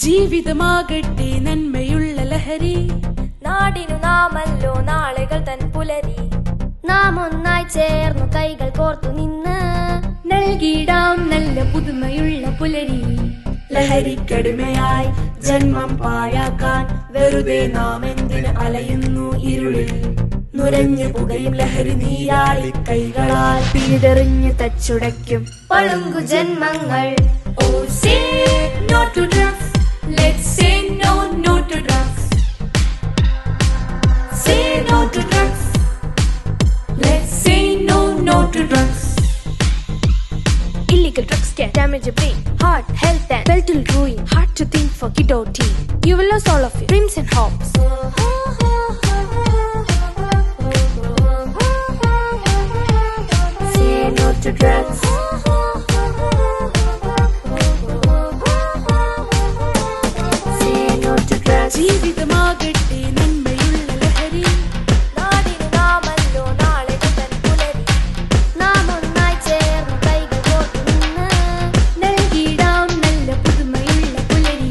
ജീവിതമാകട്ടെ നന്മയുള്ള ലഹരി, നാടിനു നാമല്ലോ നാളുകൾ തൻ പുലരി. നാം ഒന്നായി ചേർന്നു കൈകൾ കോർത്തു നിന്ന് നൽകിയിടാം നല്ല പുതുമയുള്ള പുലരി. ലഹരിക്കടിമയായി ജന്മം പാഴാക്കാൻ വെറുതെ നാം എന്തിന് അലയുന്നു ഇരുളിൽ. നുരഞ്ഞു പുകയും ലഹരി നീരാളി കൈകളാൽ പിഴുതെറിഞ്ഞു തച്ചുടയ്ക്കും പളുങ്കു ജന്മങ്ങൾ. Oh, say no to drugs. Let's say no, no to drugs. Say no to drugs. Let's say no, no to drugs. Illegal drugs can damage your brain, heart, health and mental ruin. Hard to think for kid or teen. You will lose all of your dreams and hopes. Say no to drugs. Say no to drugs. ജീവിതമാകട്ടെ നന്മയുള്ള ലഹരി, നാടിനു നാമല്ലോ നാളുകൾ തൻ പുലരി. നാം ഒന്നായി ചേർന്നു കൈകൾ കോർത്തു നിന്ന് നൽകിയിടാം നല്ല പുതുമയുള്ള പുലരി.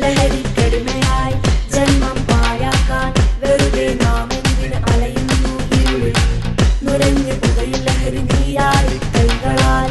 ലഹരിക്കടിമയായി ജന്മം പാഴാക്കാൻ വെറുതെ നാം എന്തിന് അലയുന്നു ഇരുളിൽ. നുരഞ്ഞു പുകയും ലഹരി നീരാളി കൈകളാൽ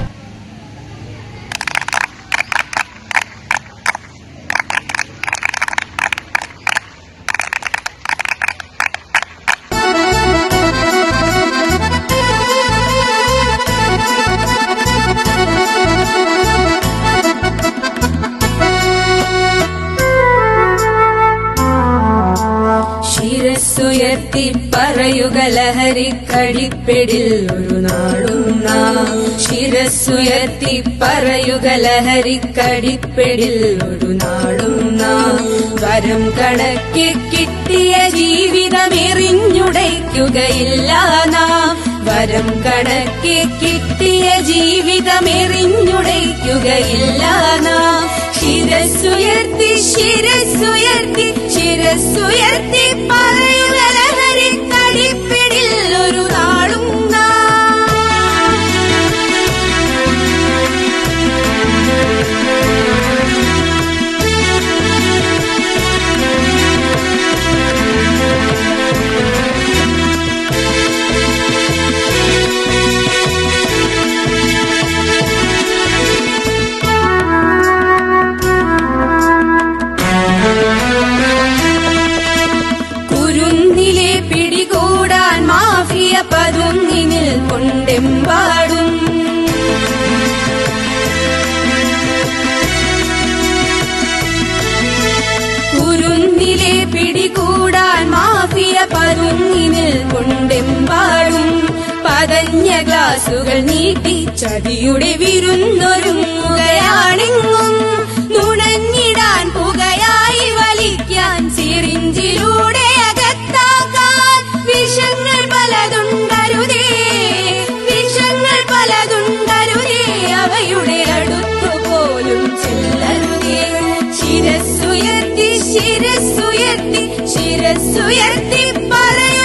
ശിരസ്സുയർത്തി പറയുക ലഹരിക്കടിപ്പിടിൽ ഒരു നാളും നാം. ശിരസ്സുയർത്തി പറയുക ലഹരിക്കടിപ്പിടിൽ ഒരു നാളും നാം. വരം കണക്കെ കിട്ടിയ ജീവിതമെറിഞ്ഞുടയ്ക്കുകയില്ല നാം. വരം കണക്കെ കിട്ടിയ ജീവിതമെറിഞ്ഞുടയ്ക്കുകയില്ല നാം. ശിരസ്സുയർത്തി ശിരസ്സുയർത്തി ശിരസ്സുയർത്തി പറയുക ലഹരിക്കടിപ്പിടിൽ ഒരു നാളും കുരുന്നിലെ പിടികൂടാൻ മാഫിയ പതുങ്ങിനിൽ കൊണ്ടെമ്പാടും. കുരുന്നിലെ പിടികൂടാൻ മാഫിയ പതുങ്ങിനിൽ കൊണ്ടെമ്പാടും. പതഞ്ഞ ഗ്ലാസുകൾ നീട്ടി ചതിയുടെ വിരുന്നൊരുങ്ങുകയാണെങ്ങും. നുണഞ്ഞിടാൻ പുകയായി വലിക്കാൻ സിറിഞ്ചിലൂടെ അകത്താക്കാൻ വിഷങ്ങൾ പലതുണ്ടരുതേ, വിഷങ്ങൾ പലതുണ്ടരുതേ. അവയുടെ അടുത്തുപോലും ചെല്ലരുതേ. ശിരസ്സുയർത്തി ശിരസ്സുയർത്തി ശിരസ്സുയർത്തി പറയ